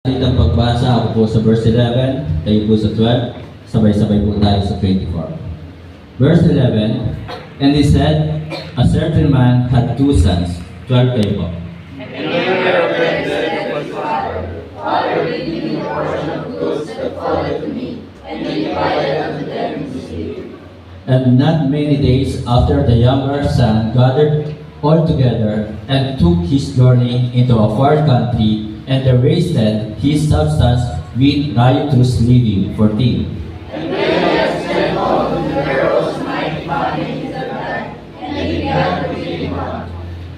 Ang pagbasa ako po sa verse 11, tayo po sa 12, sabay-sabay po tayo sa 24. Verse 11, and he said, a certain man had two sons. 12 tayo po. And Abraham said to his father, Father, give me the portion of goods that falleth to me. And he divided unto them his field. And not many days after, the younger son gathered all together and took his journey into a far country, and there wasted his substance with riotous living. 14. And when he had spent all the pharaoh's mighty bodies of that, and he began to feed him.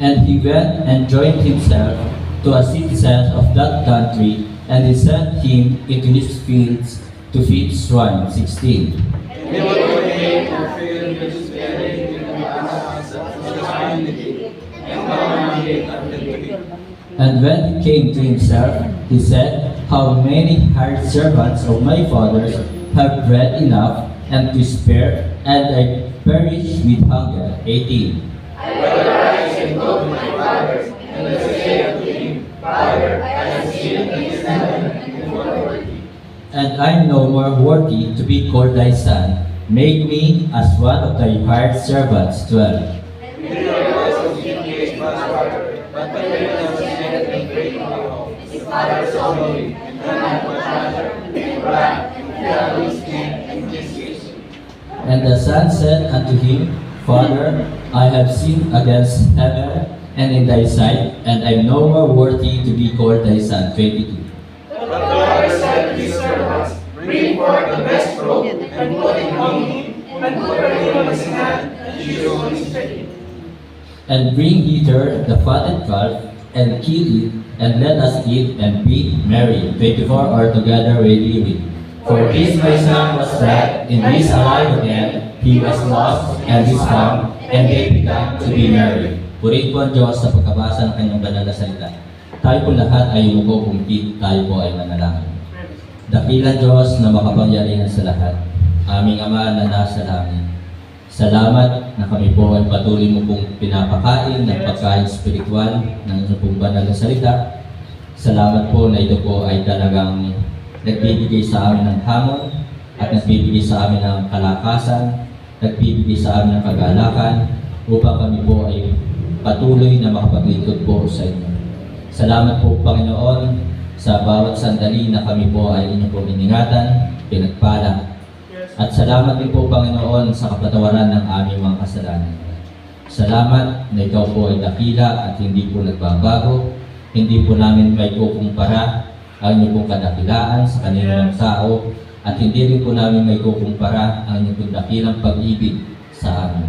And he went and joined himself to a citizen of that country, and he sent him into his fields to feed swine. 16. And they were made to fill his belly with the grass of the swine to eat, and commanded unto him. And when he came to himself, he said, how many hired servants of my father's have bread enough and to spare, and I perish with hunger. 18. I will arise and go to my father, and will say unto him, Father, I have sinned against heaven and before thee. And I am no more worthy to be called thy son. Make me as one of thy hired servants. 12. And he also came to his father, but when he was yet a great while, his father saw him, and ran to father, and ran, and fell on his neck, and kissed him. And the son said unto him, Father, I have sinned against heaven and in thy sight, and I am no more worthy to be called thy son. 22. But the father said to his servants, Bring forth the best robe, and put it on him, and put a ring on his hand, and shoes on his feet. And bring hither the fatted calf, and kill it, and let us eat and be merry. 24 are together ready with. For this my son was dead, and is alive again. He was lost, and is found, and they began to be merry. Purihin po ang Diyos sa pagkabasa ng kanyang banal na salita. Tayo po lahat ay umuko kumtit, tayo po ay manalangin. Dakilang Diyos na makapangyarihan sa lahat, aming Ama na nasa langit. Salamat na kami po ay patuloy mo pong pinapakain ng pagkain spiritual ng inyong pong banal na salita. Salamat po na ito po ay talagang nagbibigay sa amin ng hamon at nagbibigay sa amin ng kalakasan, nagbibigay sa amin ng kagalakan upang kami po ay patuloy na makapaglingkod po sa inyo. Salamat po Panginoon sa bawat sandali na kami po ay inyong pong iningatan, pinagpala. At salamat din po Panginoon sa kapatawaran ng aming mga kasalanan. Salamat na ikaw po ay dakila at hindi po nagbabago. Hindi po namin may kukumpara ang inyong pong kadakilaan sa kaninang tao at hindi rin po namin may kukumpara ang inyong pong dakilang pag-ibig sa amin.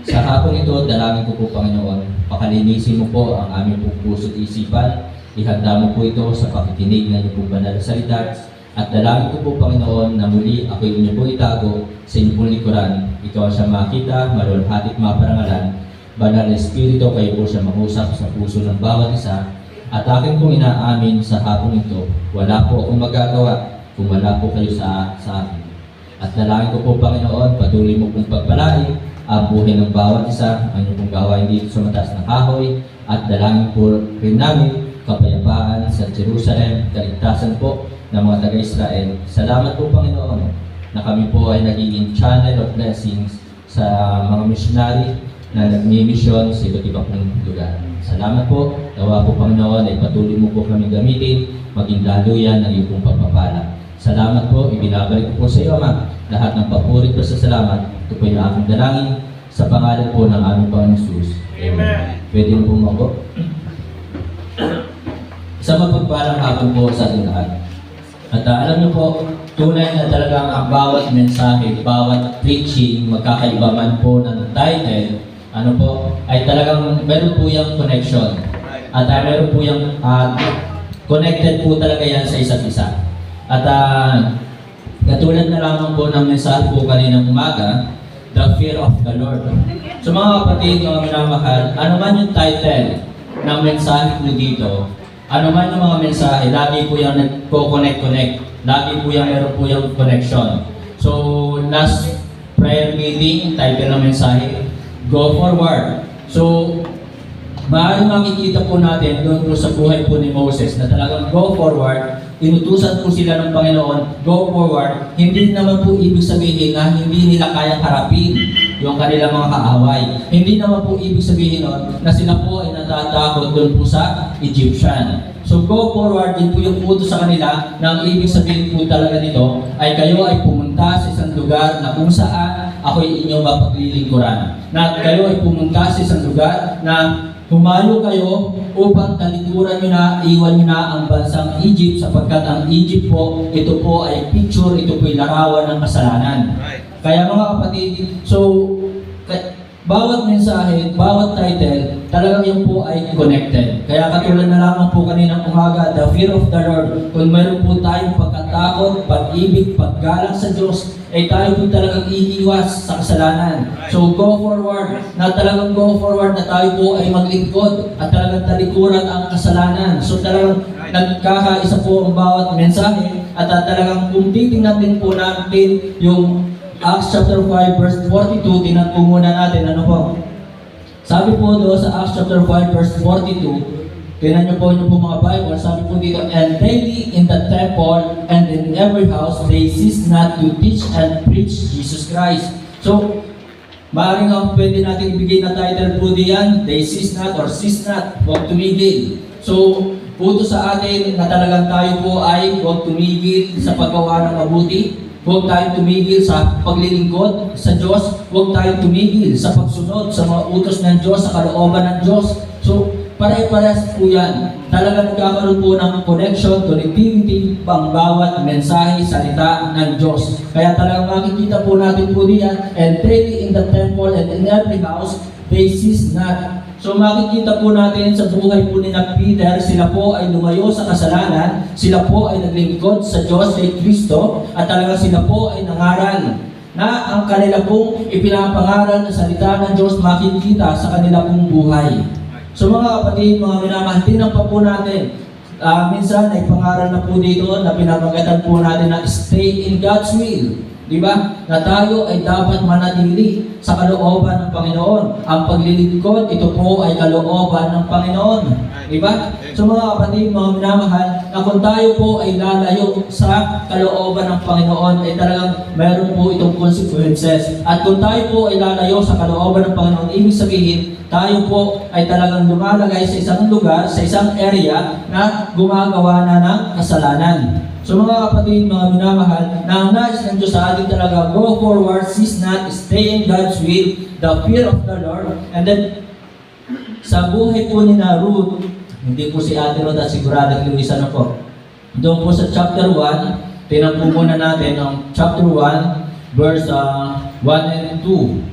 Sa hapon ito, dalangin ko po Panginoon, pakalinisin mo po ang aming pong puso't isipan. Ihanda mo po ito sa pakikinig ng inyong pong banal na salita. At dalangin ko po Panginoon na muli ako inyo po itago sa inyong pong likuran. Ikaw siya makita, malulhatit maparangalan. Banal na Espiritu, kayo po siya mag-usap sa puso ng bawat isa. At akin pong inaamin sa hapon ito, wala po akong magagawa kung wala po kayo sa akin. At dalangin ko po Panginoon, patuloy mo pong pagpalain ang buhay ng bawat isa, ang inyong pong gawain dito sa mataas ng kahoy. At dalangin po rin namin kapayapaan sa Jerusalem, kaligtasan po ng mga taga-Israel. Salamat po Panginoon na kami po ay nagiging channel of blessings sa mga missionary na nagmi-mission sa iba't ibang lugar. Salamat po. Nawa po Panginoon ay patuloy mo po kami gamitin, maging daluyan ng iyong pong pagpapala. Salamat po. Ibinabalik ko po sa iyo, Ama, lahat ng papuri at sa salamat. Ito po yung aking dalangin sa pangalan po ng aming Panginoon Jesus. Amen. Pwede mo po ako. Sa mapagpalang hapon po sa ating lahat. At alam niyo po, tunay na talagang ang bawat mensahe, bawat preaching, magkakaiba man po ng title, ano po, ay talagang meron po yung connection. At meron po yung connected po talaga yan sa isa't isa. At katulad na lamang po ng mensahe po kaninang umaga, the fear of the Lord. So mga kapatid, mga minamahal, ano man yung title ng mensahe po dito, ano man yung mga mensahe, lagi po yung nagko-connect. Lagi po yung meron po yung connection. So, last prayer meeting, title ng mensahe, Go Forward. So, maaaring makikita po natin doon po sa buhay po ni Moses na talagang go forward inutusan po sila ng Panginoon, go forward, hindi naman po ibig sabihin na hindi nila kayang harapin yung kanilang mga kaaway. Hindi naman po ibig sabihin nun na sila po ay natatakot doon po sa Egyptian. So go forward, din po yung utos sa kanila na ang ibig sabihin po talaga nito ay kayo ay pumunta sa isang lugar na kung saan ako'y inyong mapaglilingkuran. Na kayo ay pumunta sa isang lugar na humayo kayo upang talikuran nyo na, iwan nyo na ang bansang Egypt sapagkat ang Egypt po, ito po ay picture, ito po ay larawan ng kasalanan. Kaya mga kapatid, so bawat mensahe, bawat title, talagang yun po ay connected. Kaya katulad na lamang po kaninang umaga, the fear of the Lord, kung mayroon po tayong pagkatakot, pag-ibig, paggalang sa Diyos, ay tayo po talagang iiwas sa kasalanan. So go forward, na talagang go forward na tayo po ay maglingkod at talagang talikuran ang kasalanan. So talagang nagkakaisa po ang bawat mensahe at talagang kung titingnan din po natin yung Acts chapter 5 verse 42, tingnan po muna natin ano po. Sabi po doon sa Acts chapter 5 verse 42, tingnan niyo po mga Bible, sabi po dito, and daily in the temple and in every house they cease not to teach and preach Jesus Christ. So, maaaring ang pwede natin ibigay na title po diyan, they cease not or cease not, huwag tumigil. So, puto sa atin na talagang tayo po ay huwag tumigil sa paggawa ng mabuti. Huwag tayong tumigil sa paglilingkod sa Diyos. Huwag tayong tumigil sa pagsunod sa mga utos ng Diyos, sa kalooban ng Diyos. So, pare-parehas po yan. Talagang nagkakaroon po ng connection, connectivity, pang bawat mensahe, salita ng Diyos. Kaya talagang makikita po natin po diyan, and daily in the temple and in every house, they cease not. So makikita po natin sa buhay po ni Peter, sila po ay lumayo sa kasalanan, sila po ay naglingkod sa Diyos kay Kristo, at talaga sila po ay nangaral na ang kanila pong ipinapangaral na salita ng Diyos makikita sa kanila pong buhay. So mga kapatid, mga minamahal, tingnan pa po natin, minsan ay pangaral na po dito na pinapagatan po natin na stay in God's will. Diba? Na tayo ay dapat manatili sa kalooban ng Panginoon. Ang paglilingkod, ito po ay kalooban ng Panginoon. Diba? So mga kapatid, mga minamahal, na kung tayo po ay lalayo sa kalooban ng Panginoon, ay talagang meron po itong consequences. At kung tayo po ay lalayo sa kalooban ng Panginoon, ibig sabihin, tayo po ay talagang lumalagay sa isang lugar, sa isang area na gumagawa na ng kasalanan. So mga kapatid, mga minamahal, na ang nais ng Diyos sa atin talaga, go forward, cease not, stay in God's will, the fear of the Lord. And then, sa buhay po ni Ruth, hindi po si Ate Ruth at sigurado Luis ano po. Doon po sa chapter 1, tinan po muna natin ang chapter 1, verse 1 and 2.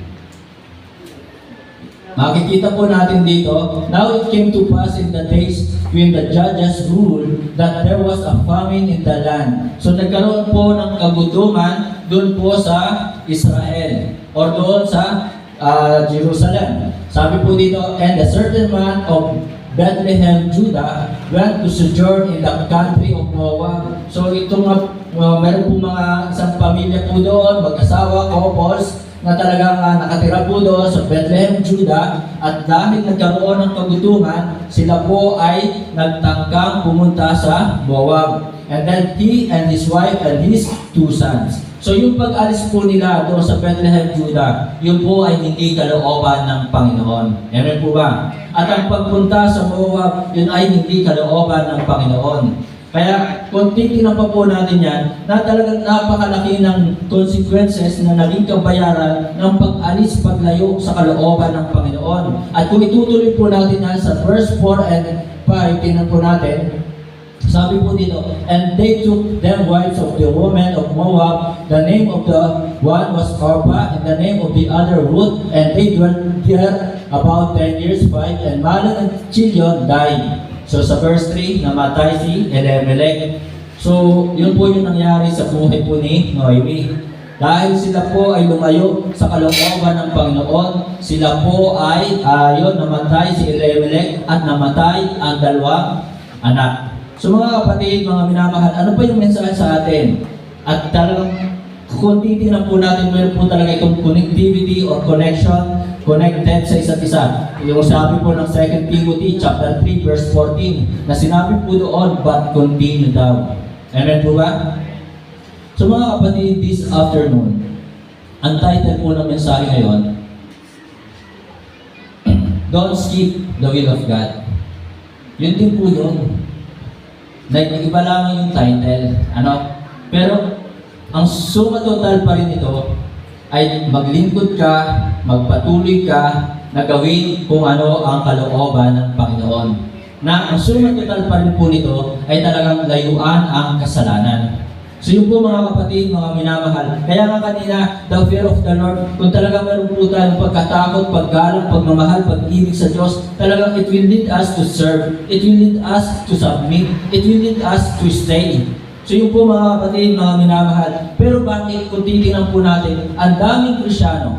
Makikita po natin dito, now it came to pass in the days when the judges ruled that there was a famine in the land. So nagkaroon po ng kagutuman doon po sa Israel or doon sa Jerusalem. Sabi po dito, and a certain man of Bethlehem, Judah, went to sojourn in the country of Moab. So itong meron po mga isang pamilya po doon, mag-asawa, couples, na talagang nakatira po doon sa Bethlehem, Judah, at dahil nagkaroon ng kagutuman, sila po ay nagtangkang pumunta sa Moab. And then he and his wife and his 2 sons. So yung pag-alis po nila doon sa Bethlehem, Judah, yun po ay hindi kalooban ng Panginoon. Amen po ba? At ang pagpunta sa Moab, yun ay hindi kalooban ng Panginoon. Kaya kung titignan pa po natin yan, na talagang napakalaki ng consequences na naging kabayaran ng pag-alis, paglayo sa kalooban ng Panginoon. At kung itutuloy po natin yan sa verse 4 and 5, tingnan po natin, sabi po dito, and they took them wives of the women of Moab, the name of the one was Orpah, and the name of the other Ruth, and they dwelt there about 10 years, 5, and Mahlon and Chilion died. So sa verse 3, namatay si Elimelech. So yun po yung nangyari sa buhay po ni Noemi. Dahil sila po ay lumayo sa kalooban ng Panginoon, sila po ay namatay si Elimelech at namatay ang 2 anak. So mga kapatid, mga minamahal, ano pa yung mensahe sa atin? At talagang kung titignan po natin, meron po talaga itong connectivity or connection, connected sa isa't isa. Yung sabi po ng 2 Timothy chapter 3 verse 14 na sinabi po doon, but continue daw. Amen po ba? So mga kapatid, this afternoon, ang title po ng mensahe ngayon, Don't Skip the Will of God. Yun din po yun. Iba lang yung title. Pero, ang suma total pa rin ito ay maglingkod ka, magpatuloy ka, na gawin kung ano ang kalooban ng Panginoon. Na ang suma total pa rin po nito ay talagang layuan ang kasalanan. So yun po mga kapatid, mga minamahal. Kaya nga kanina, the fear of the Lord, kung talagang meron po tayong pagkatakot, paggalang, pagmamahal, pag-ibig sa Diyos, talagang it will lead us to serve, it will lead us to submit, it will lead us to stay. So yun po mga kapatid, mga minamahal. Pero bakit kung titingnan po natin, ang daming Krisyano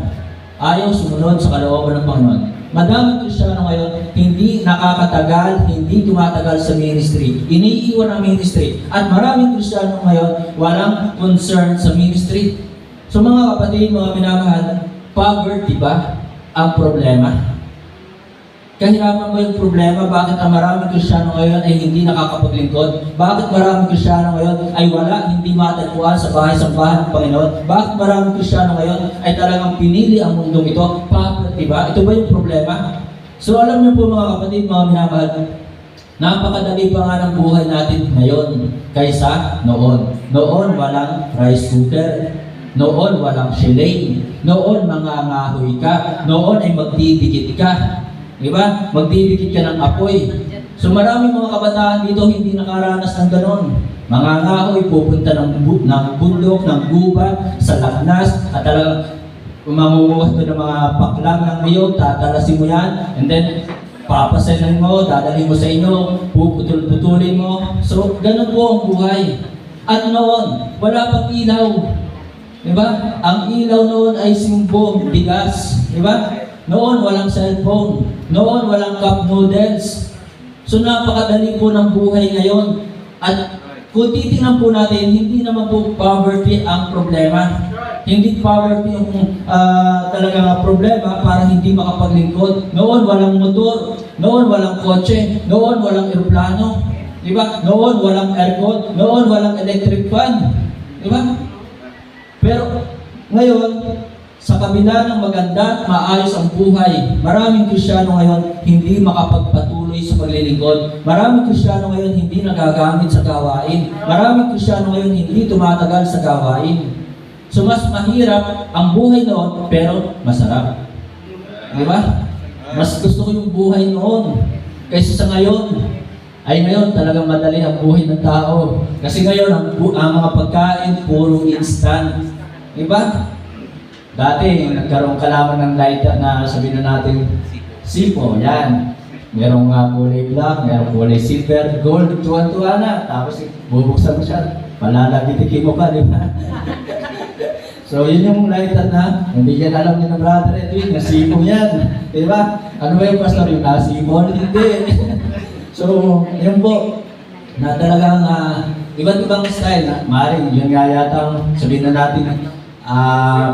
ayaw sumunod sa kalooban ng Panginoon. Madaming Krisyano ngayon, hindi nakakatagal, hindi tumatagal sa ministry. Iniiwan ang ministry. At maraming Krisyano ngayon, walang concern sa ministry. So mga kapatid, mga minamahal, poverty ba ang problema? Kahirapan ba yung problema? Bakit ang maraming Krisyano ngayon ay hindi nakakapaglingkod? Bakit maraming Krisyano ngayon ay hindi matagpuan sa bahay-sambahan ng Panginoon? Bakit maraming Krisyano ngayon ay talagang pinili ang mundong ito? Poverty ba? Ito ba yung problema? So alam niyo po mga kapatid, mga minamahal, napakadali pa nga ng buhay natin ngayon kaysa noon. Noon walang rice cooker. Noon walang shilling. Noon mangangahoy ka. Noon ay magdidikit ka. Diba? Magdidikit ka ng apoy. So maraming mga kabataan dito hindi nakaranas ng ganon. Mangangahoy, pupunta ng bundok, ng gubat, sa laknas, at talagang mamumuhat ko ng mga paklang ng iyo, tatalasin mo yan, and then papasanin mo, dadalhin mo sa inyo, puputulin mo. So ganon po ang buhay. At noon, wala pang ilaw. Diba? Ang ilaw noon ay simbong, bigas. Diba? Noon walang cellphone. Noon walang cup noodles. So napakadali po ng buhay ngayon. At kung titingnan po natin, hindi naman po poverty ang problema. Hindi poverty yung talagang problema para hindi makapaglingkod. Noon walang motor. Noon walang kotse. Noon walang eroplano. Diba? Noon walang aircon. Noon walang electric fan. Diba? Pero ngayon, sa kabila ng maganda at maayos ang buhay, maraming Krisyano ngayon hindi makapagpatuloy sa paglilingkod. Maraming Krisyano ngayon hindi nagagamit sa gawain. Maraming Krisyano ngayon hindi tumatagal sa gawain. So mas mahirap ang buhay noon, pero masarap. Di ba? Mas gusto ko yung buhay noon kaysa sa ngayon. Ay ngayon talagang madali ang buhay ng tao. Kasi ngayon ang mga pagkain puro instant. Di ba? Dati, nagkaroon ka lamang ng lighter na sabihin na natin, sipo, yan. Merong kulay black, merong kulay silver, gold, tuwan-tuwa na. Tapos bubuksan mo siya, palalagitikin mo ka, di ba? So, yun yung lighter na, hindi yan alam ni na brother Edwin, na sipo yan. Di ba? Ano ba yung pastor yung nasipo? Hindi. So, yun po, na talagang iba't ibang style. Maaaring yun nga yata sabihin na natin,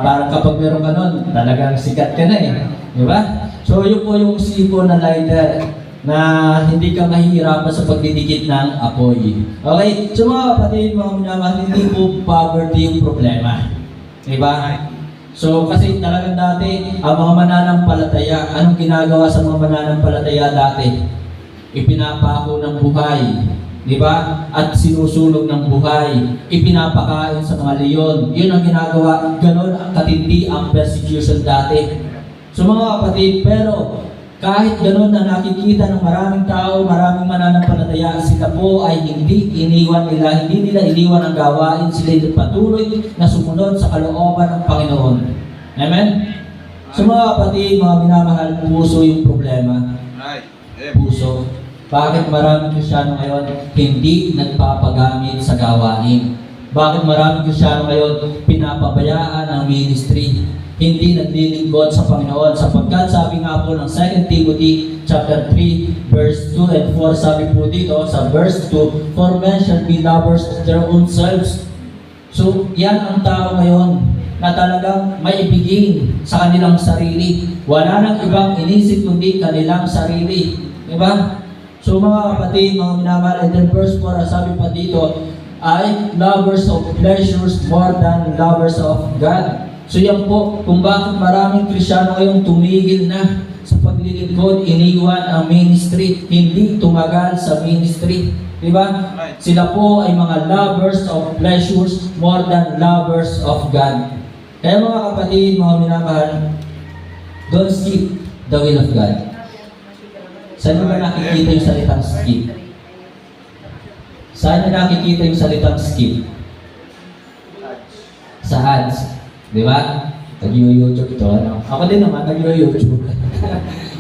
parang kapag meron ka nun, talagang sikat ka na eh. Di ba? So yun po yung sipo na lighter na hindi ka mahihirapan sa pagdidikit ng apoy. Okay? So mga kapatid, mga minamahal, hindi po poverty yung problema. Di ba? So kasi talagang dati, ang mga mananampalataya, anong ginagawa sa mga mananampalataya dati? Ipinapako ng buhay. Diba? At sinusunog ng buhay. Ipinapakain sa mga leyon. Yun ang ginagawa. Ganon ang katindi ang persecution dati. So mga kapatid, pero kahit ganon na nakikita ng maraming tao, maraming mananampalataya, sila po ay hindi iniwan ang gawain. Sila patuloy na sumunod sa kalooban ng Panginoon. Amen? So mga kapatid, mga minamahal, puso yung problema. Puso. Bakit maraming Krisyano ngayon hindi nagpapagamit sa gawain? Bakit maraming Krisyano ngayon pinapabayaan ang ministry? Hindi naglilingkod sa Panginoon sapagkat sabi nga po ng 2 Timothy chapter 3 verse 2 and 4, sabi po dito sa verse 2, "For men shall be lovers of their own selves." So yan ang tao ngayon na talagang maibigin sa kanilang sarili. Wala nang ibang inisip kundi kanilang sarili. Diba? So mga kapatid, mga minamahal, and then verse 4, sabi pa dito, ay lovers of pleasures more than lovers of God. So yan po, kung bakit maraming Kristiyano ngayong tumigil na sa paglilingkod, iniwan ang ministry, hindi tumagal sa ministry. Diba? Sila po ay mga lovers of pleasures more than lovers of God. Kaya mga kapatid, mga minamahal, don't skip the will of God. Saan nyo ba nakikita yung salitang skip? Saan nyo nakikita yung salitang skip? Sa ads. Di ba? Nag-YouTube to. Ano? Ako din naman, nag-YouTube.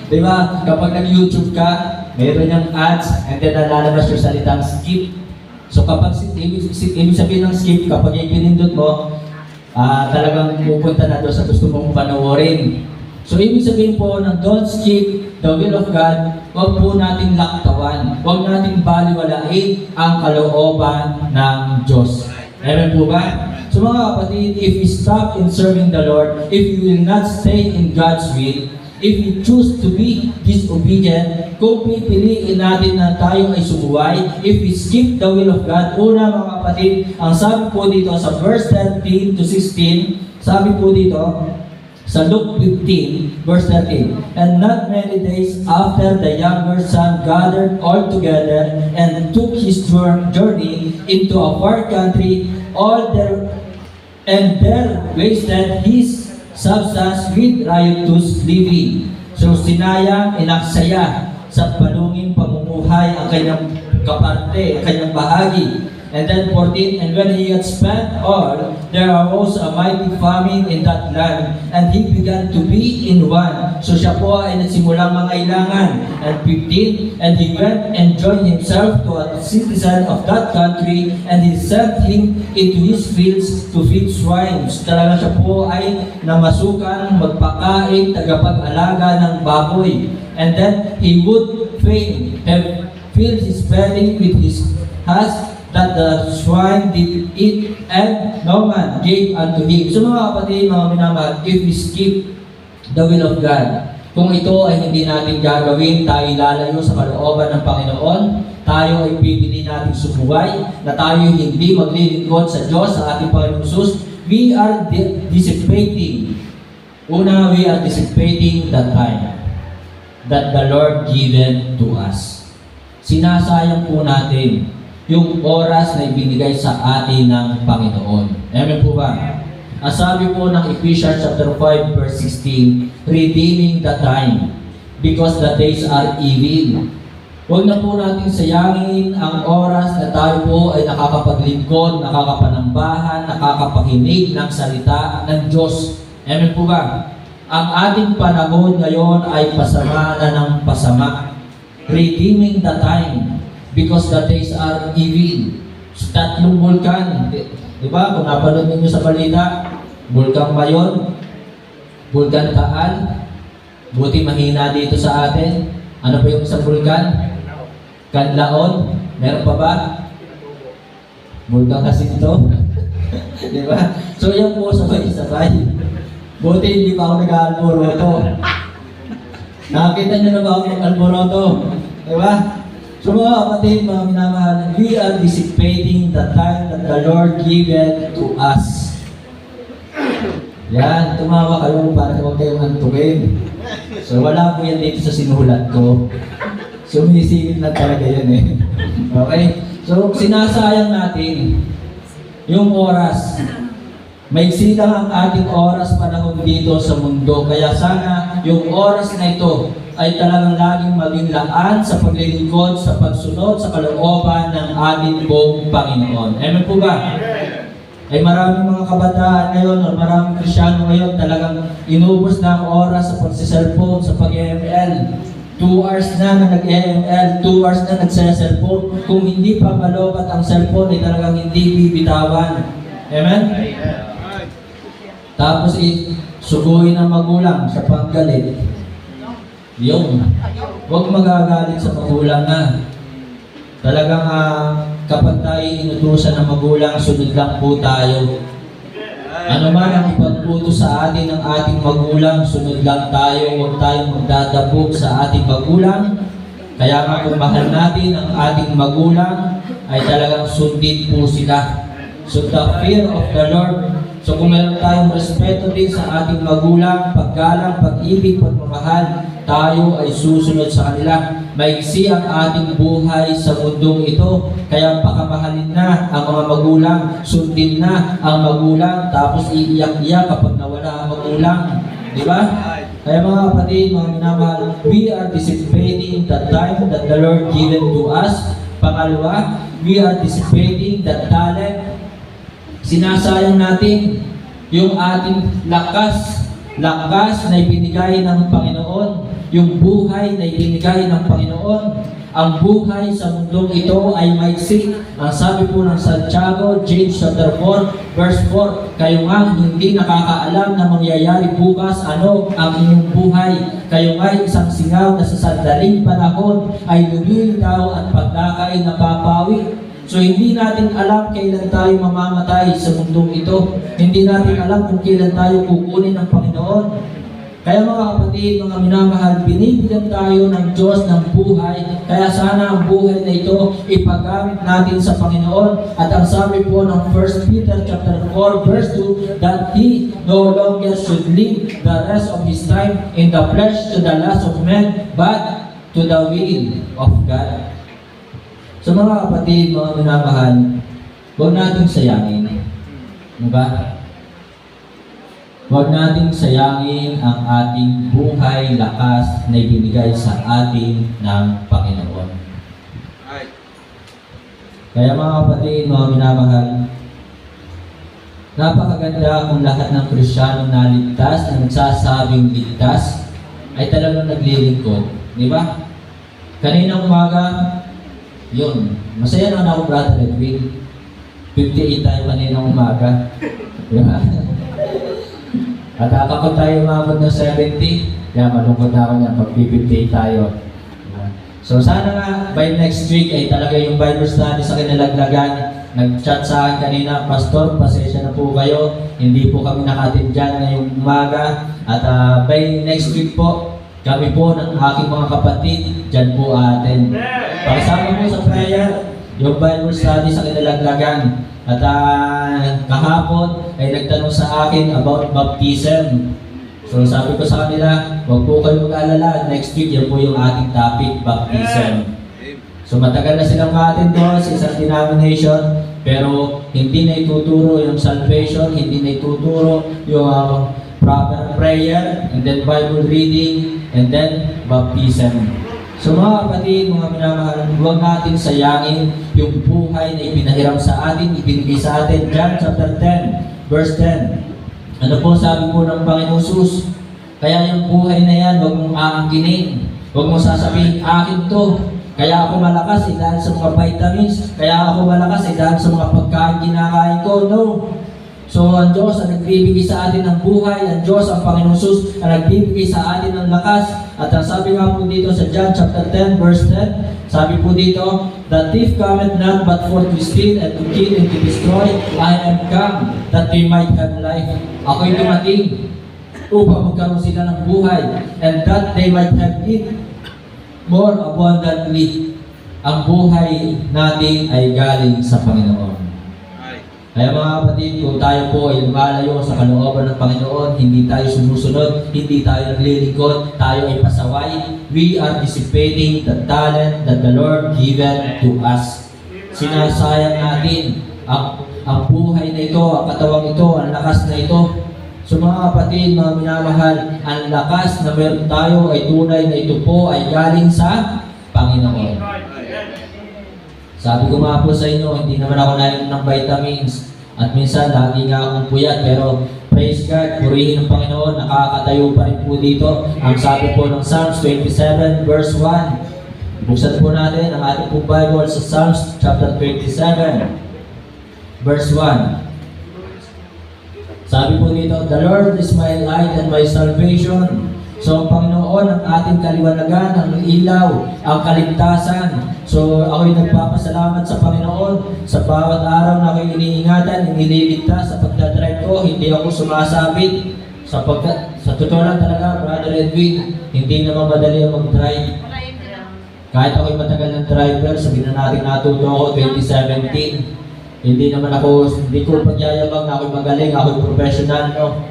Di ba? Kapag nag-YouTube ka, meron yung ads, and then nalalabas yung salitang skip. So kapag ibig sabihin ng skip, kapag ipinindot mo, talagang pupunta na doon sa gusto mong panoorin. So ibig sabihin po ng don't skip the will of God, huwag po nating laktawan, huwag nating baliwalain ang kalooban ng Diyos. Amen po ba? So mga kapatid, if we stop in serving the Lord, if we will not stay in God's will, if we choose to be disobedient, kung pipiliin natin na tayo ay sumuway, if we skip the will of God, una mga kapatid, ang sabi po dito sa verse 13 to 16, sabi po dito, sa Luke 15, verse 13, and not many days after the younger son gathered all together and took his journey into a far country, and there wasted his substance with riotous living. So sinayang, inaksaya sa palunging pamumuhay ang kanyang kaparte, ang kanyang bahagi. And then 14, and when he had spent all, there arose a mighty famine in that land, and he began to be in want. So siya po ay nagsimulang mangailangan. And 15, and he went and joined himself to a citizen of that country, and he sent him into his fields to feed swine. So talaga siya po ay namasukan, magpakain, tagapag-alaga ng baboy. And then he would fain have filled his belly with his husk, that the swine did eat, and no man gave unto him. So mga kapatid, mga minamahal, if we skip the will of God, kung ito ay hindi natin gagawin, tayo lalayo sa kalooban ng Panginoon, tayo ay pipili natin sumuway, na tayo hindi maglilingkod sa Diyos, sa ating Panginoon Jesus, we are dissipating. Una, we are dissipating the time that the Lord given to us. Sinasayang po natin yung oras na ibinigay sa atin ng Panginoon. Amen po ba? Ang sabi po ng Ephesians chapter 5 verse 16, redeeming the time because the days are evil. Huwag na po natin sayangin ang oras na tayo po ay nakakapaglingkod, nakakapanambahan, nakakapakinig ng salita ng Diyos. Amen po ba? Ang ating panahon ngayon ay pasama na ng pasama. Redeeming the time because the days are evil. So, tatlong bulkan. Di ba? Kung napanood ninyo sa balita, Bulkan Mayon, Bulkan Taal, buti mahina dito sa atin. Ano pa yung isang bulkan? Kanlaon. Meron pa ba? Bulkan Kasinto. Di ba? So yan po sabay-sabay. Buti hindi pa ako nag-alboroto. Nakakita nyo na ba ako mag-alboroto? Di ba? So mga kapatid, mga minamahal, we are dissipating the time that the Lord given to us. Yan, tumawa kayo para huwag kayong antukin. So wala po yan dito sa sinulat ko. Sumisilip na talaga yan eh. Okay? So sinasayang natin yung oras. Maiksi lang ang ating oras panahon dito sa mundo. Kaya sana yung oras na ito ay talagang laging maging laan sa paglilingkod, sa pagsunod, sa kalooban ng ating buong Panginoon. Amen po ba? Ay maraming mga kabataan ngayon o maraming Kristiyano ngayon talagang inubos na ang oras sa pagsiselfone, sa pag-EML. 2 hours na nag-EML, 2 hours na nagsiselfone. Kung hindi pa malobat ang cellphone, ay talagang hindi bibitawan. Amen? Tapos suguin ang magulang sa panggalit. Yung, huwag magagalit sa magulang na. Talagang kapag tayo inutusan ng magulang, sunod lang po tayo. Ano man ang ipagputo sa atin ng ating magulang, sunod lang tayo. Huwag tayong magdadabog sa ating magulang. Kaya nga kung mahal natin ang ating magulang, ay talagang sundin po sila. So the fear of the Lord. So kung meron tayong respeto din sa ating magulang, paggalang, pag-ibig, pagmamahal, tayo ay susunod sa kanila. Maiksi ang ating buhay sa mundong ito, kaya pakamahalin na ang mga magulang, sundin na ang magulang, tapos iiyak-iyak kapag nawala ang magulang. Di ba? Kaya mga kapatid, mga minamahal, we are anticipating the time that the Lord given to us. Pangalawa, we are anticipating the talent. Sinasayang natin yung ating lakas na ibinigay ng Panginoon, yung buhay na ibinigay ng Panginoon. Ang buhay sa mundong ito ay maiksi. Ang sabi po ng Santiago, James chapter 4, verse 4, kayo nga hindi nakakaalam na mangyayari bukas ano ang inyong buhay. Kayo nga isang singaw na sa sandaling panahon ay lumilitaw at pagkakay napapawi. So hindi natin alam kailan tayo mamamatay sa mundong ito. Hindi natin alam kung kailan tayo kukunin ng Panginoon. Kaya mga kapatid, mga minamahal, binibigyan tayo ng Diyos ng buhay. Kaya sana ang buhay na ito ipagamit natin sa Panginoon. At ang sabi po ng 1 Peter chapter 4 verse 2, that he no longer should live the rest of his time in the flesh to the lust of men, but to the will of God. So mga kapatid, mga minamahal, huwag nating sayangin. Diba? Huwag nating sayangin ang ating buhay, lakas na ibinigay sa atin ng Panginoon. Kaya mga kapatid, mga minamahal, napakaganda kung lahat ng Kristiyano na ligtas, na nagsasabing ligtas, ay talagang naglilingkod. Diba? Kaninang umaga, yun. Masaya naman ako, Brother Edwin. 58 tayo kaninang umaga. Diba? At kapag tayo umabot ng 70, kaya malungkot na ako niya pag 58 tayo. Diba? So sana nga, by next week ay talaga yung Bible study sa kinalaglagan. Nag-chat sa akin kanina, Pastor, pasensya na po kayo. Hindi po kami nakatin dyan ngayong umaga. At by next week po, kami po ng aking mga kapatid, dyan po atin. Pakisama po sa prayer, yung Bible study sa kinalaglagan. At kahapon ay nagtanong sa akin about baptism. So sabi ko sa kanila, huwag po kayo mag-alala. Next week, yan po yung ating topic, baptism. So matagal na silang atin doon sa isang denomination, pero hindi na ituturo yung salvation, hindi na ituturo yung proper prayer, and then Bible reading, and then baptism. So mga kapatid, mga minamahal, huwag natin sayangin yung buhay na ipinahiram sa atin, ibinigay sa atin. John chapter 10, verse 10. Ano po sabi po ng Panginoon Jesus? Kaya yung buhay na yan, huwag mong aangkinin. Huwag mong sasabihin, akin to. Kaya ako malakas dahil sa mga vitamins. Kaya ako malakas dahil sa mga pagkain kinakain ko. No. So ang Diyos ang nagbibigay sa atin ng buhay, ang Diyos, ang Panginoon Jesus, ang nagbibigay sa atin ng lakas. At ang sabi nga po dito sa John chapter 10 verse 10, sabi po dito, the thief cometh not but for to steal and to kill and to destroy. I am come that they might have life. Ako'y dumating upang magkaroon sila ng buhay, and that they might have it more abundantly. Ang buhay natin ay galing sa Panginoon. Kaya mga kapatid, kung tayo po ay lumalayo sa kalooban ng Panginoon, hindi tayo sumusunod, hindi tayo naglilingkod, tayo ay pasaway, we are dissipating the talent that the Lord given to us. Sinasayang natin ang buhay na ito, ang katawang ito, ang lakas na ito. So mga kapatid, mga minamahal, ang lakas na meron tayo ay tunay na ito po ay galing sa Panginoon. Sabi ko nga po sa inyo, hindi naman ako nainom ng vitamins. At minsan, lagi nga akong puyat. Pero, praise God, purihin ng Panginoon, nakakatayo pa rin po dito. Ang sabi po ng Psalms 27, verse 1. Buksan po natin ang ating po Bible sa Psalms chapter 27, verse 1. Sabi po dito, the Lord is my light and my salvation. So, ang Panginoon, ang ating kaliwanagan, ang ilaw, ang kaligtasan. So, ako'y nagpapasalamat sa Panginoon sa bawat araw na ako'y iniingatan, inililigtas sa pagdadrive ko, hindi ako sumasabit. Sa totoo lang talaga, Brother Edwin, hindi naman madali ang mag-drive. Kahit ako'y matagal ng driver, sabihin na natin natuto ako 2017. Hindi ko pagyayabang na ako'y magaling, ako'y professional, no?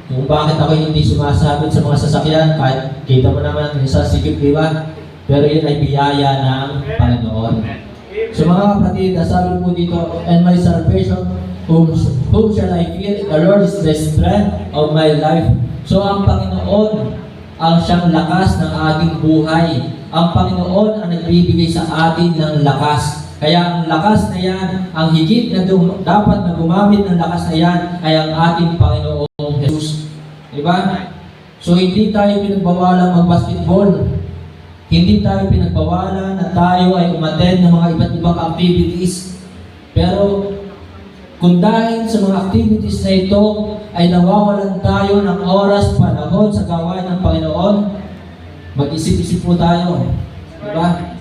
Kung bakit ako'y hindi sumasabit sa mga sasakyan, kahit kita mo naman sa sikip, di ba? Pero yun ay biyaya ng Panginoon. So mga kapatid, sabi po dito, and my salvation, whom shall I fear? The Lord is the strength of my life. So ang Panginoon, ang siyang lakas ng ating buhay. Ang Panginoon ang nagbibigay sa atin ng lakas. Kaya ang lakas na yan, ang higit na dapat na gumamit ng lakas na yan, ay ang ating Panginoong Jesus. Diba? So hindi tayo pinagbawalang mag-basketball. Hindi tayo pinagbawalan na tayo ay umattend ng mga iba't ibang activities. Pero kung dahil sa mga activities na ito ay nawawalan tayo ng oras, panahon sa gawain ng Panginoon, mag-isip-isip po tayo. Diba?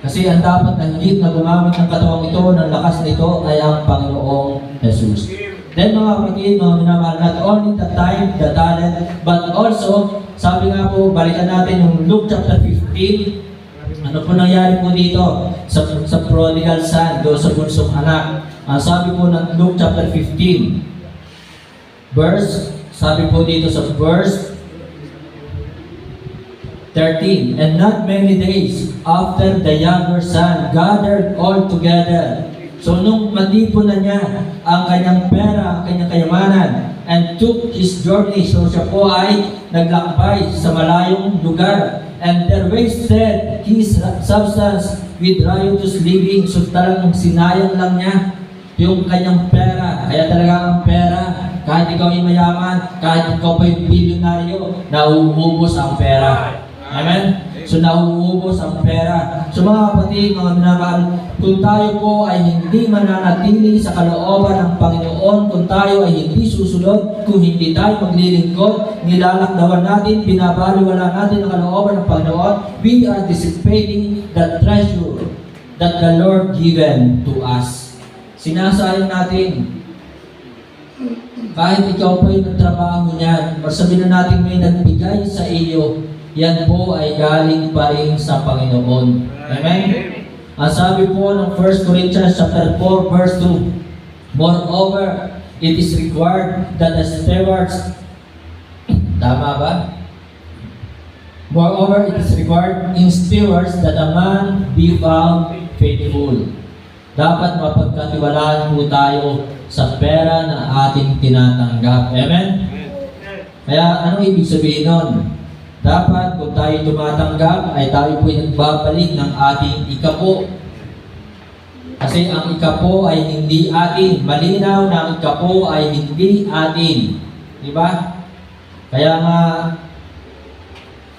Kasi ang dapat na higit na gumamit ng katawang ito, ng lakas na ito, ay ang Panginoong Jesus. Then mga kapatid, mga minamahal, not only the time, the talent, but also, sabi nga po, balikan natin yung Luke chapter 15. Ano po nangyari po dito sa prodigal son, do sa bunsong anak. Sabi po ng Luke chapter 15, sabi po dito sa verse 13, and not many days after the younger son gathered all together. So nung matipon na niya ang kanyang pera, ang kanyang kayamanan, and took his journey, so siya po ay naglakbay sa malayong lugar, and there wasted his substance with riotous living. So talagang sinayang lang niya yung kanyang pera. Kaya talaga ang pera, kahit ikaw ay mayaman, kahit ikaw pa yung bilyonaryo, nauubos ang pera. Amen? So nauubos ang pera. So mga kapatid, mga minamahal, kung tayo po ay hindi mananatili sa kalooban ng Panginoon, kung tayo ay hindi susunod, kung hindi tayo maglilingkod, nilalakdawan natin, binabaliwala natin ang kalooban ng Panginoon, we are dissipating the treasure that the Lord given to us. Sinasayang natin. Kahit ikaw po ay nagtrabaho niyan, sabihin na natin may nagbigay sa iyo, yan po ay galing pa rin sa Panginoon. Amen? Ang sabi po ng 1 Corinthians chapter 4 verse 2, moreover, it is required that the stewards, tama ba? Moreover, it is required in stewards that a man be found faithful. Dapat mapagkatiwalaan po tayo sa pera na ating tinatanggap. Amen? Kaya ano ibig sabihin nun? Dapat kung tayo tumatanggap ay tayo po'y nagbabalik ng ating ikapo. Kasi ang ikapo ay hindi atin. Malinaw na ang ikapo ay hindi atin. Diba? Kaya nga,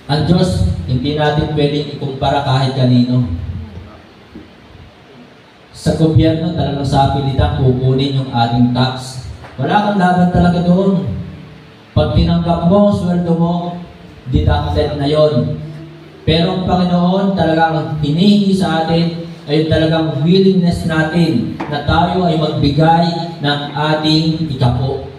ang Diyos, hindi natin pwedeng ikumpara kahit kanino. Sa gobyerno, talagang sa pilitan, kukunin yung ating tax. Wala kang laban talaga doon. Pag tinanggap mo, sweldo mo, deducted na yon. Pero ang Panginoon talagang hinihingi sa atin ay talagang willingness natin na tayo ay magbigay ng ating ikapo.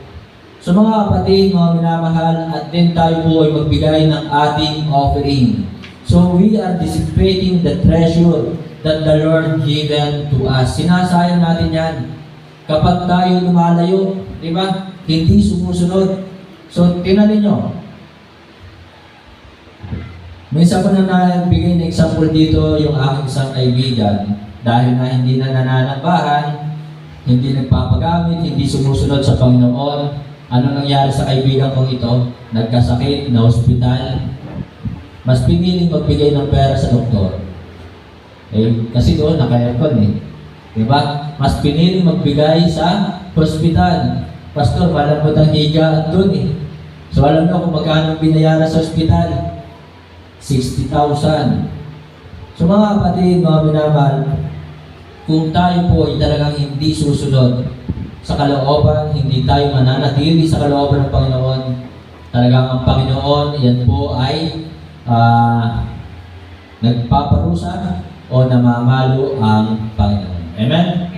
So mga kapatid, mga minamahal, at din tayo po ay magbigay ng ating offering. So we are dissipating the treasure that the Lord given to us. Sinasayang natin yan. Kapag tayo lumalayo, di ba? Hindi sumusunod. So tingnan ninyo, minsan ko na nagbigay ng example dito yung aking isang kaibigan dahil na hindi na nananambahan, hindi nagpapagamit, hindi sumusunod sa Panginoon. Ano nangyari sa kaibigan kong ito? Nagkasakit, na hospital. Mas piniling magbigay ng pera sa doktor. Kasi doon naka-aircon Diba? Mas piniling magbigay sa hospital. Pastor, malambot ang higaan doon So alam nyo kung magkano binayaran sa hospital? 60,000. So mga kapatid, mga minamahal, kung tayo po ay talagang hindi susunod sa kalooban, hindi tayo mananatili sa kalooban ng Panginoon, talagang ang Panginoon, yan po ay nagpaparusa o namamalo ang Panginoon. Amen?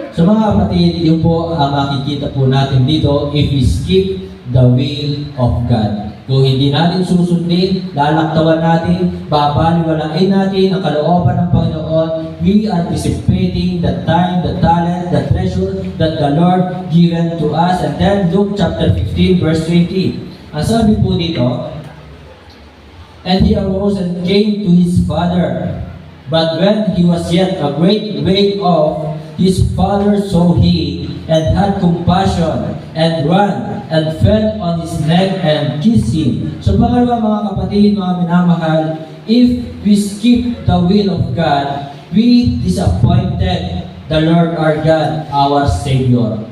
So mga kapatid, yun po ang makikita po natin dito if we skip the will of God. Kung hindi natin susundin, lalaktawan natin, babaliwalain natin ang kalooban ng Panginoon, we are dissipating the time, the talent, the treasure that the Lord given to us. And then Luke chapter 15 verse 20. Ang sabi po dito, and he arose and came to his father. But when he was yet a great way off, his father saw him, and had compassion, and ran, and fell on his neck, and kissed him. So pangalawa mga kapatid, mga minamahal, if we skip the will of God, we disappointed the Lord our God, our Savior.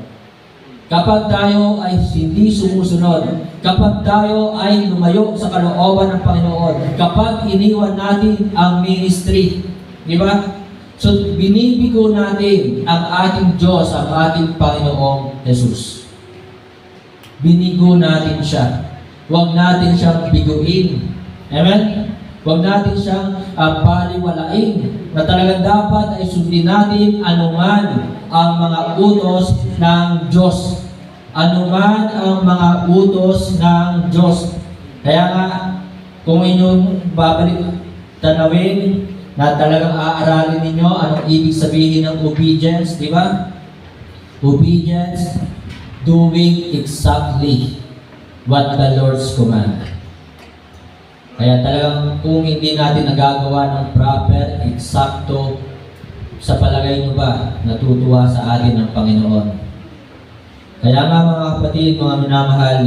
Kapag tayo ay hindi sumusunod, kapag tayo ay lumayo sa kalooban ng Panginoon, kapag iniwan natin ang ministry, di ba? So, binibigo natin ang ating Diyos, ang ating Panginoong Jesus. Binigo natin siya. Huwag natin siyang biguin. Amen? Huwag natin siyang baliwalain na talagang dapat ay sundin natin anuman ang mga utos ng Diyos. Anuman ang mga utos ng Diyos. Kaya nga, kung inyong babalik tanawin na talagang aaralin ninyo anong ibig sabihin ng obedience, di ba? Obedience, doing exactly what the Lord's command. Kaya talagang kung hindi natin nagagawa ng proper, eksakto, sa palagay nyo ba, natutuwa sa atin ang Panginoon? Kaya nga mga kapatid, mga minamahal,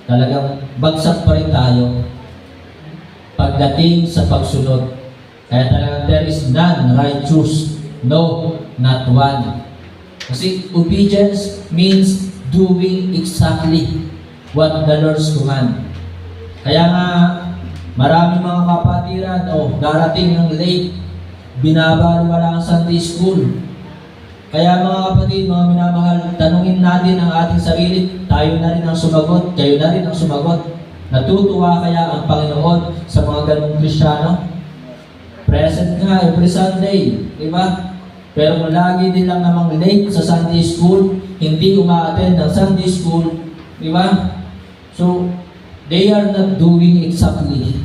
talagang bagsak pa rin tayo pagdating sa pagsunod. Kaya talagang there is none righteous, no, not one. Kasi obedience means doing exactly what the Lord's command. Kaya nga, marami mga kapatiran, darating ng late, binabaliwala ang Sunday school. Kaya mga kapatid, mga minamahal, tanungin natin ang ating sarili, tayo na rin ang sumagot, kayo na rin ang sumagot. Natutuwa kaya ang Panginoon sa mga ganong Kristyano? Present nga every Sunday, di ba? Pero kung lagi din lang namang late sa Sunday school, hindi umaattend ng Sunday school, di ba? So, they are not doing exactly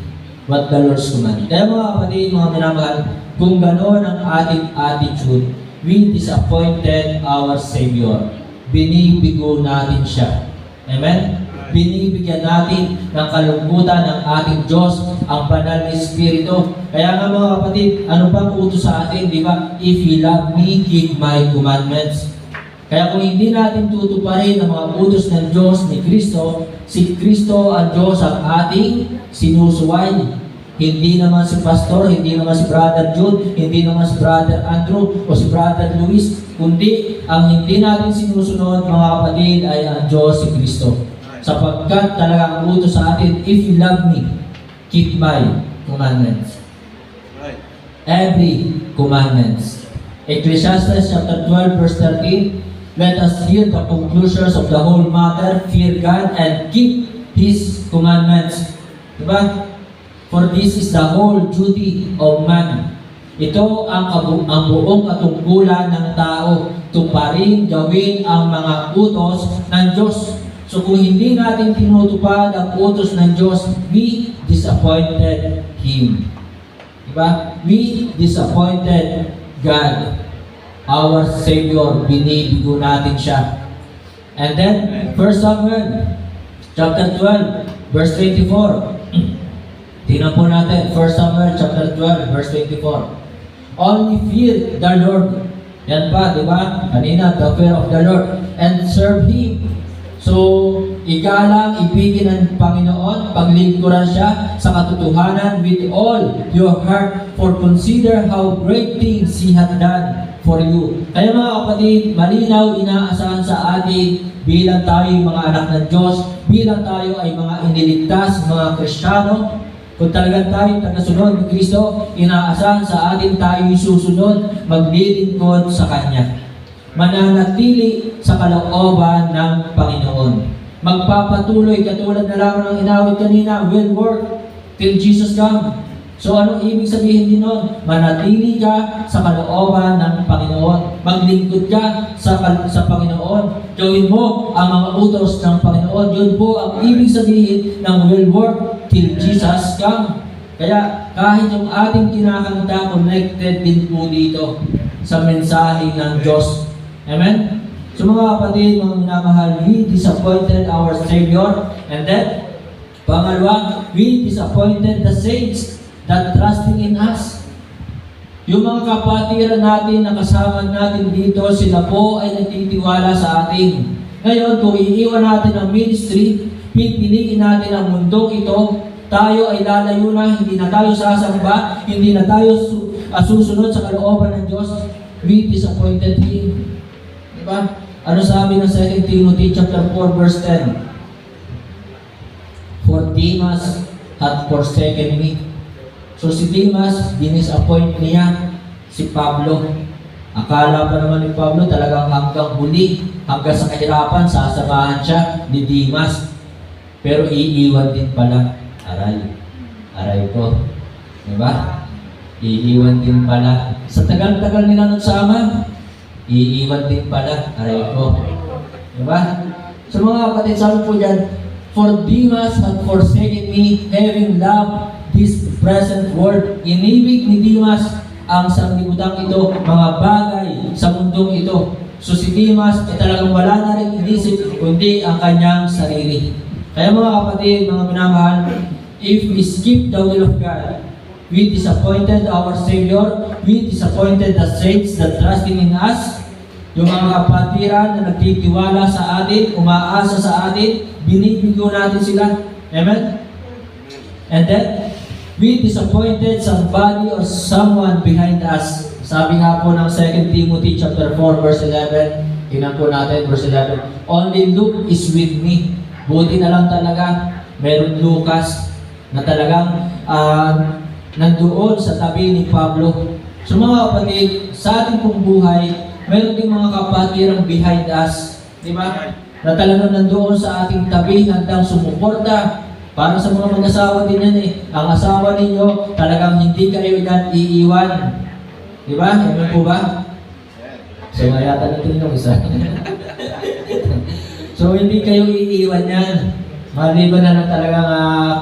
what the Lord's command. Kaya mga kapatid, mga minamahal, kung gano'n ang ating attitude, we disappointed our Savior. Binibigo natin siya. Amen? Binibigyan natin ng kalungkutan ng ating Diyos, ang banal na Espiritu. Kaya nga mga kapatid, ano bang utos sa atin, di ba? If you love me, keep my commandments. Kaya kung hindi natin tutuparin ang mga utos ng Diyos ni Kristo, si Kristo ang Diyos ang ating sinusuway. Hindi naman si Pastor, hindi naman si Brother Jude, hindi naman si Brother Andrew o si Brother Luis, kundi ang hindi natin sinusunod mga kapatid ay ang Diyos si Kristo. Sapagkat talagang utos sa atin, if you love me, keep my commandments. Every commandments. Ecclesiastes chapter 12 verse 13, let us hear the conclusions of the whole matter, fear God and keep His commandments. Diba? For this is the whole duty of man. Ito ang buong katungkulan ng tao, tuparin, gawin ang mga utos ng Diyos. So kung hindi natin tinutupad ang utos ng Diyos, we disappointed Him. Diba? We disappointed God, our Savior. Binibigo natin siya. And then, 1 Samuel chapter 12, verse 24. Tingnan po natin, 1 Samuel chapter 12, verse 24. Only fear the Lord. Yan pa, di ba? Kanina, the fear of the Lord. And serve Him. So, igalang, ibigin ng Panginoon, paglingkuran siya sa katotohanan with all your heart, for consider how great things He hath done for you. Kaya mga kapatid, malinaw inaasahan sa atin bilang tayo mga anak ng Diyos, bilang tayo ay mga iniligtas, mga Kristiyano. Kung talagang tayo tagasunod ni Kristo, inaasahan sa atin tayo susunod, maglilingkod sa Kanya. Mananatili sa kalooban ng Panginoon. Magpapatuloy, katulad na lang ng inawit kanina, will work till Jesus come. So anong ibig sabihin din nun? Manatili ka sa kalooban ng Panginoon. Maglingkod ka sa Panginoon. Gawin mo ang mga utos ng Panginoon. Yun po ang ibig sabihin ng will work till Jesus come. Kaya kahit yung ating kinakanta, connected din po dito sa mensahe ng Diyos. Amen? So mga kapatid, mga minamahal, we disappointed our Savior. And then, pangalawa, we disappointed the saints that trusting in us. Yung mga kapatiran natin na kasama natin dito, sila po ay nagtitiwala sa atin. Ngayon, kung iiwan natin ang ministry, pipiliin natin ang mundong ito, tayo ay lalayo na, hindi na tayo sasamba, hindi na tayo susunod sa kalooban ng Diyos, we disappointed Him. Diba? Ano sabi ng 2 Timothy chapter 4 verse 10? For Demas had forsaken me. So si Demas, dinisappoint niya si Pablo. Akala pa naman ni Pablo talagang hanggang huli, hanggang sa kahirapan, sasamahan siya ni Demas. Pero iiwan din pala. Aray ko. Diba? Iiwan din pala. Sa tagal-tagal nila nagsama, iiwan din pala. Aray ko. Diba? So mga kapatid, sabi po dyan, for Demas had forsaken me, having loved this present world. Inibig ni Demas ang sanglibutan ito, mga bagay sa mundong ito. So si Demas ay talagang wala na rin inisip, kundi ang kanyang sarili. Kaya mga kapatid, mga minamahal, if we skip the will of God, we disappointed our Savior, we disappointed the saints that trusting in us, yung mga kapatiran na nagtitiwala sa atin, umaasa sa atin, binibigo natin sila. Amen? And then, we disappointed somebody or someone behind us. Sabi nga po ng 2 Timothy chapter 4 verse 11, tingnan po natin verse 11, only Luke is with me. Buti na lang talaga, meron Lucas na talagang nandoon sa tabi ni Pablo. So mga kapatid, sa ating pong buhay, meron din mga kapatirang behind us, di ba? Na talagang nandoon sa ating tabi, handang sumuporta. Para sa mga mag-asawa din yan eh. Ang asawa ninyo, talagang hindi kayo yan iiwan. Di ba? Ano po ba? So mayata natin yung isa. So hindi kayo iiwan yan. Maliban na lang talagang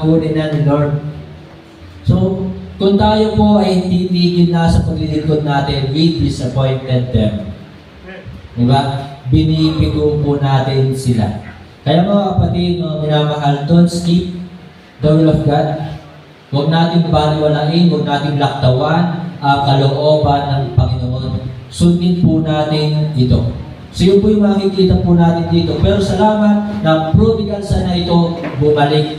kunin na ni Lord. So kung tayo po ay titigil na sa paglilingkod natin, we disappointed them. Di ba? Binibigo po natin sila. Kaya mga kapatid, mga minamahal, don't skip the will of God. Huwag natin baliwalain, huwag natin laktawan ang kalooban ng Panginoon. Sundin po natin ito. So yun po yung makikita po natin dito. Pero salamat na prodigal son na ito bumalik.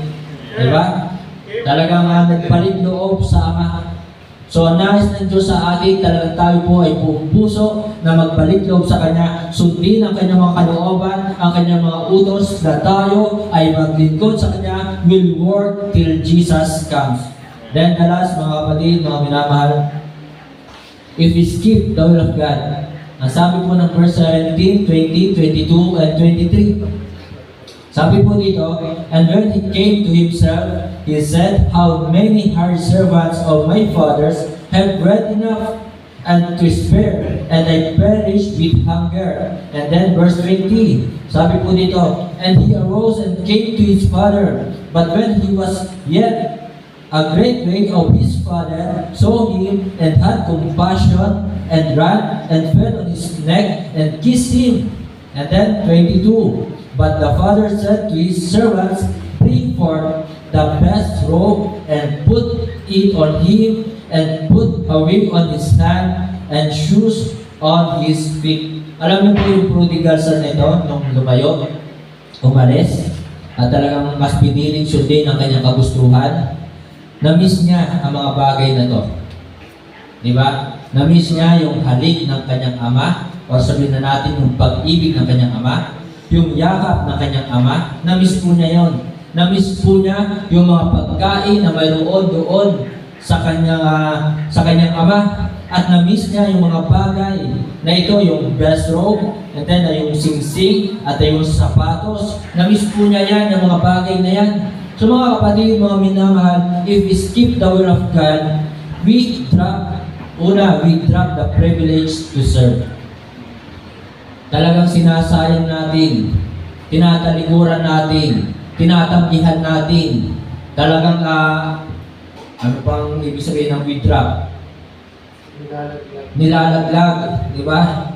Diba? Talagang nagbalik loob sa Ama. So ang nais ng Diyos sa atin, talagang tayo po ay buong puso na magbalik loob sa Kanya, sundin ang Kanyang mga kalooban, ang Kanyang mga utos, na tayo ay maglingkod sa Kanya, will work till Jesus comes. Then the last, mga kapatid, mga minamahal, if we skip the will of God, ang sabi po ng verse 17, 20, 22, and 23, sabi po dito, and when he came to himself, he said, how many hired servants of my fathers have bread enough and to spare, and I perish with hunger. And then verse 20, sabi po dito, and he arose and came to his father, but when he was yet a great way of his father, saw him and had compassion, and ran and fell on his neck and kissed him. And then 22, but the father said to his servants, bring forth the best robe and put it on him, and put a wig on his hand and shoes on his feet. Alam niyo po yung prodigal son na ito, nung lumayo, umalis, at talagang mas piniling sundin ang kanyang kagustuhan. Na-miss niya ang mga bagay na to. Di ba? Na-miss niya yung halik ng kanyang ama, o sabihin na natin yung pag-ibig ng kanyang ama, yung yakap ng kanyang ama. Na-miss po niya yon. Na-miss po niya yung mga pagkain na mayroon doon sa kanyang ama. At na-miss niya yung mga bagay na ito, yung best robe, and then yung singsing, at yung sapatos. Na-miss po niya yan, yung mga bagay na yan. So mga kapatid, mga minamahal, if we skip the will of God, we drop the privilege to serve. Talagang sinasayang natin, tinatalikuran natin, tinatanggihan natin. Talagang, ano pang ibig sabihin ng we drop? Nilalaglag, di ba?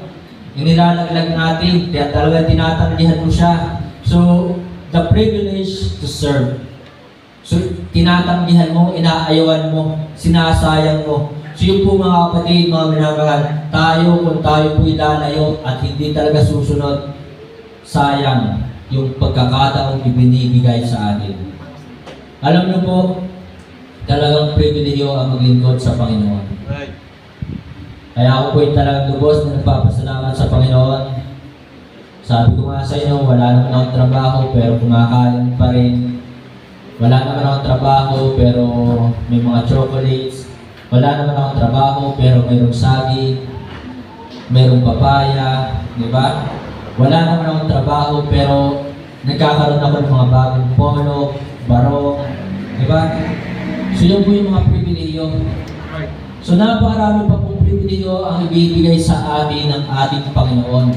Yung nilalaglag natin, kaya talagang tinatanggihan mo siya. So, the privilege to serve. So, tinatanggihan mo, inaayawan mo, sinasayang mo. So, yung po mga kapatid, mga minamahal, kung tayo po'y lalayo at hindi talaga susunod, sayang yung pagkakataong ibinibigay sa atin. Alam niyo po, talagang pribileyo ang maglingkod sa Panginoon. Right. Kaya ako po'y talagang lubos na nagpapasalamat sa Panginoon. Sabi ko nga sa inyo, wala naman akong trabaho pero kumakain pa rin. Wala naman akong trabaho pero may mga chocolates. Wala naman akong trabaho pero mayroong saging, mayroong papaya, di ba? Wala naman akong trabaho pero nagkakaroon ako ng mga bagong polo, barong, di ba? So yun po yung mga pribileyo. So napakarami pa pong pribileyo ang ibibigay sa atin ng ating Panginoon.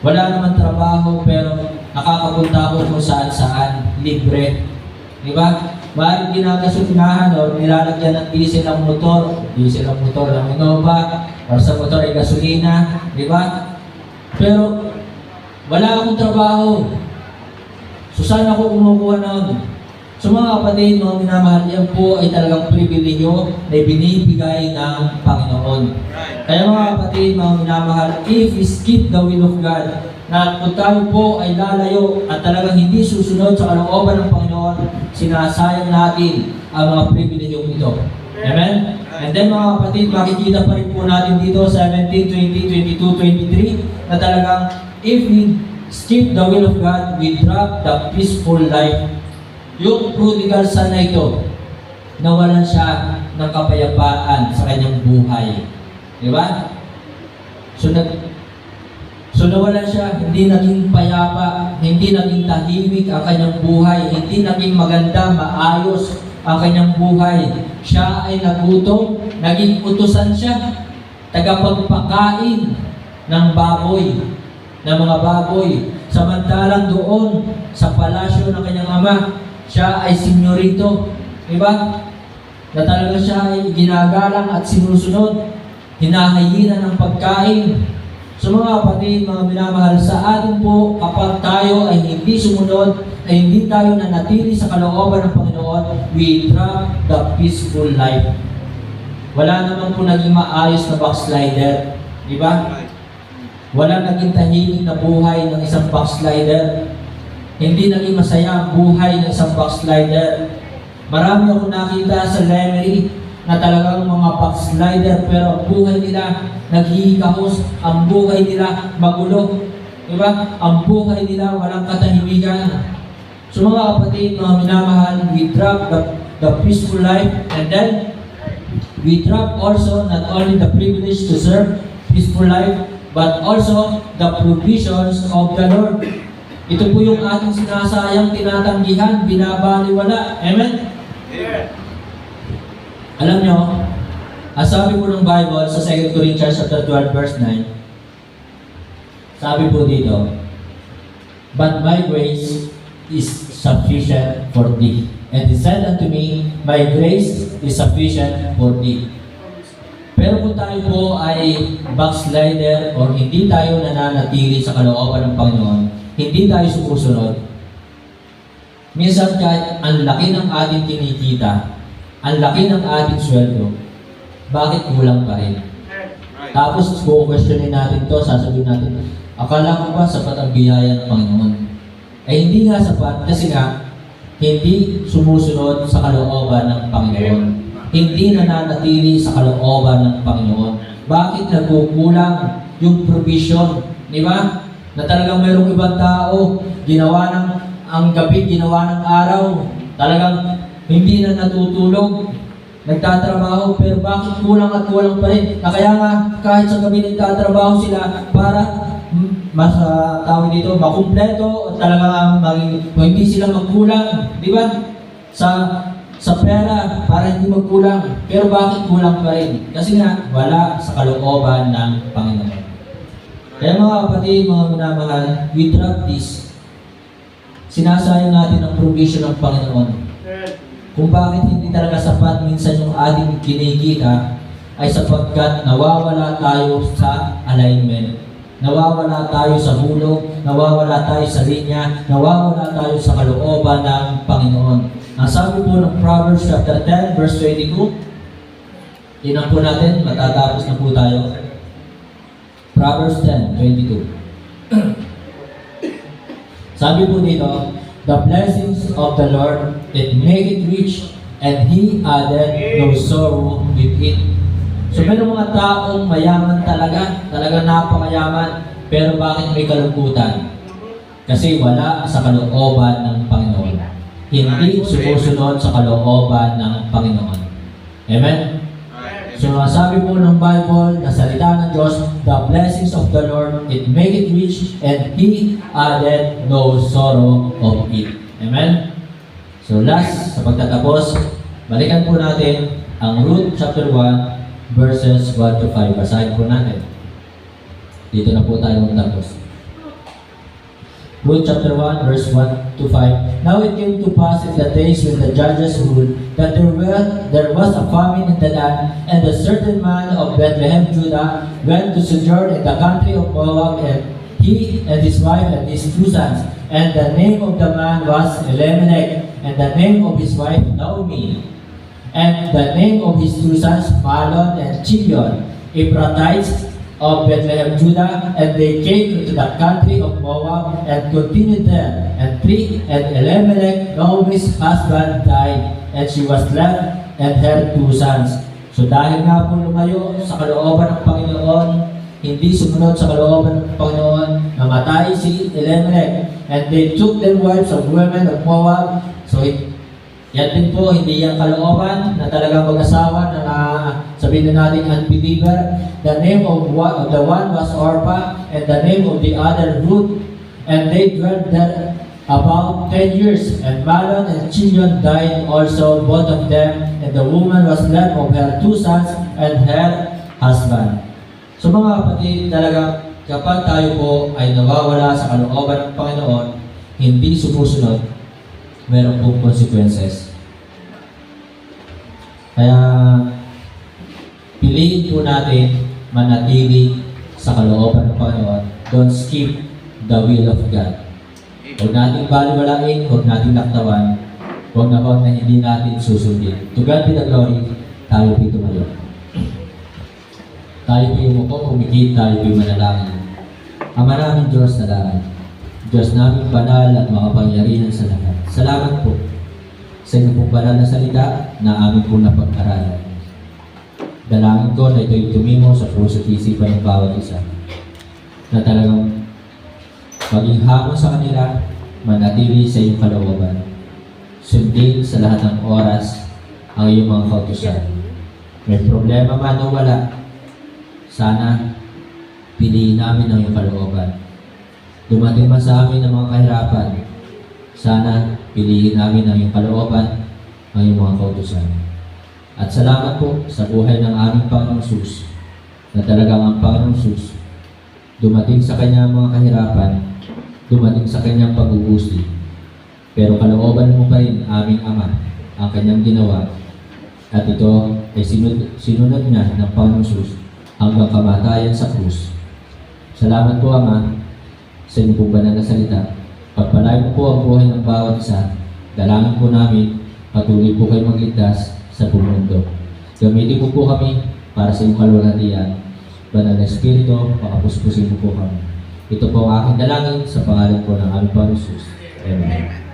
Wala naman trabaho pero nakakapunta ako kung saan-saan, libre. Di ba? Maaaring ginagasolinahan o nilalagyan ng diesel ang motor ng Innova, o sa motor ay gasolina, di ba? Pero wala akong trabaho. So saan ako kumukuha nun? So mga kapatid, mga minamahal, yan po ay talagang pribileyo na binibigay ng Panginoon. Kaya mga kapatid, mga minamahal, if we skip the will of God, na kung tayo po ay lalayo at talagang hindi susunod sa kalooban ng Panginoon, sinasayang natin ang mga pribilehyo ito. Amen? And then mga kapatid, makikita pa rin po natin dito 17, 20, 22, 23 na talagang if we skip the will of God, we drop the peaceful life. Yung prodigal son na ito, nawalan siya ng kapayapaan sa kanyang buhay. Di ba? So nawalan siya, hindi naging payapa, hindi naging tahimik ang kanyang buhay, hindi naging maganda, maayos ang kanyang buhay. Siya ay nagutom, naging utusan siya, tagapagpakain ng baboy, ng mga baboy. Samantalang doon sa palasyo ng kanyang ama, siya ay senyorito, di ba? Na talaga siya ay ginagalang at sinusunod, hinahayinan ng pagkain. So mga kapatid, mga minamahal, sa atin po, kapag tayo ay hindi sumunod, ay hindi tayo nanatili sa kalooban ng Panginoon, we drop the peaceful life. Wala naman po naging maayos na backslider, di ba? Wala naging tahimik na buhay ng isang backslider. Hindi naging masaya ang buhay ng isang backslider. Marami ako nakita sa Lemery na talagang mga backslider pero buhay nila naghihikahos, ang buhay nila magulo. Diba? Ang buhay nila walang katahimikan. So mga kapatid, mga minamahal, we drop the peaceful life and then we drop also not only the privilege to serve peaceful life but also the provisions of the Lord. Ito po yung ating sinasayang, tinatanggihan, binabaliwala. Amen? Yeah. Alam nyo, sabi po ng Bible sa 2 Corinthians chapter 12 verse 9, sabi po dito, but my grace is sufficient for thee. And he said unto me, my grace is sufficient for thee. Pero kung tayo po ay backslider o hindi tayo nananatili sa kalooban ng Panginoon, hindi tayo sumusunod, minsan kahit ang laki ng ating kinikita, ang laki ng ating sweldo, bakit kulang pa rin? Tapos questionin natin to, sasabihin natin, akala ko ba sapat ang biyaya ng Panginoon? Ay hindi nga sapat kasi nga hindi sumusunod sa kalooban ng Panginoon. Hindi nananatili sa kalooban ng Panginoon. Bakit nagkukulang yung provision? Di ba? Na talagang mayroong ibang tao, ginawa ng ang gabi, ginawa ng araw, talagang hindi na natutulog, nagtatrabaho, pero bakit kulang at kulang pa rin? Na kaya nga, kahit sa gabi nagtatrabaho sila para tawag dito, makumpleto, o talagang hindi sila magkulang, di ba? sa pera para hindi magkulang. Pero bakit kulang pa rin? Kasi nga, wala sa kalooban ng Panginoon. Kaya mga kapatid, mga minamahal, we drop this. Sinasayang natin ang provision ng Panginoon. Kung bakit hindi talaga sapat minsan yung ating kinikita, ay sapagkat nawawala tayo sa alignment. Nawawala tayo sa hulog, nawawala tayo sa linya, nawawala tayo sa kalooban ng Panginoon. Ang sabi po ng Proverbs chapter 10, verse 22, tinan po natin, matatapos na po tayo. Proverbs 10:22. Sabi po dito, the blessings of the Lord, it make it rich, and He added no sorrow with it. So meron mga taong mayaman talaga napakayaman, pero bakit may kalungkutan? Kasi wala sa kalooban ng Panginoon. Hindi sumusunod sa kalooban ng Panginoon. Amen? So ang sabi po ng Bible, na salita ng Diyos, the blessings of the Lord, it make it rich, and He added no sorrow of it. Amen? So last, sa pagtatapos, balikan po natin ang Ruth chapter 1, verses 1 to 5. Basahin po natin. Dito na po tayo magtapos. Ruth chapter 1, verse 1 to 5. Now it came to pass in the days when the judges ruled that there was a famine in the land, and a certain man of Bethlehem, Judah, went to sojourn in the country of Moab, and he and his wife and his 2 sons. And the name of the man was Elimelech, and the name of his wife Naomi. And the name of his 2 sons, Mahlon and Chilion, Ephrathites of Bethlehem, Judah, and they came into the country of Moab and continued there. And Elimelech, Naomi's husband, died, and she was left and her 2 sons. So dahil nga po lumayo sa kalooban ng Panginoon, hindi sumunod sa kalooban ng Panginoon, namatay si Elimelech, and they took their wives of women of Moab. So yan din po, hindi yung kalooban na talagang mag-asawa na sabihin na natin unbeliever. The name of the one was Orpah, and the name of the other Ruth, and they dwelt there about 10 years. And Mahlon and Chilion died also, both of them, and the woman was left of her 2 sons and her husband. So mga kapatid, talaga kapag tayo po ay nawawala sa kalooban ng Panginoon, hindi sumusunod, meron pong consequences. Kaya, piliin po natin manatili sa kalooban ng Panginoon. Don't skip the will of God. Huwag natin baliwalain, huwag natin laktawan, huwag na hindi natin susundin. To God be the glory, tayo po tumayo. Tayo po umupo, humigit, tayo po manalangin. Ama namin Diyos na langit, Diyos namin banal at makapangyarihan sa lahat. Salamat po sa inyo pong banal na salita na amin pong napag-aralan. Dalangin ko na ito'y tumimo sa puso at isipan ng bawat isa. Na talagang maging hamon sa kanila, manatili sa iyong kalooban. Sundin sa lahat ng oras ang iyong mga kautusan. May problema man o wala, sana piliin namin ang iyong kalooban. Dumating man sa amin ang mga kahirapan, sana piliin namin ang iyong kalooban, ang iyong mga kautusan. At salamat po sa buhay ng aming Panginoong Sus, na talagang ang Panginoong Sus, dumating sa kanyang mga kahirapan, dumating sa kanyang pag-uusli. Pero kalooban mo pa rin aming Ama ang kanyang ginawa, at ito ay sinunod niya ng Panginoong Sus hanggang kamatayan sa krus. Salamat po Ama sa inyong pong banal na salita. Pagpalain po ang buhay ng bawat isa. Dalangin po namin, patuloy po kayo magligtas sa buong mundo. Gamitin po kami para sa inyong kalwalhatian. Banal na Espiritu, pakapuspusin po kami. Ito po ang aking dalangin sa pangalan po ng aming Panginoon Jesus. Amen.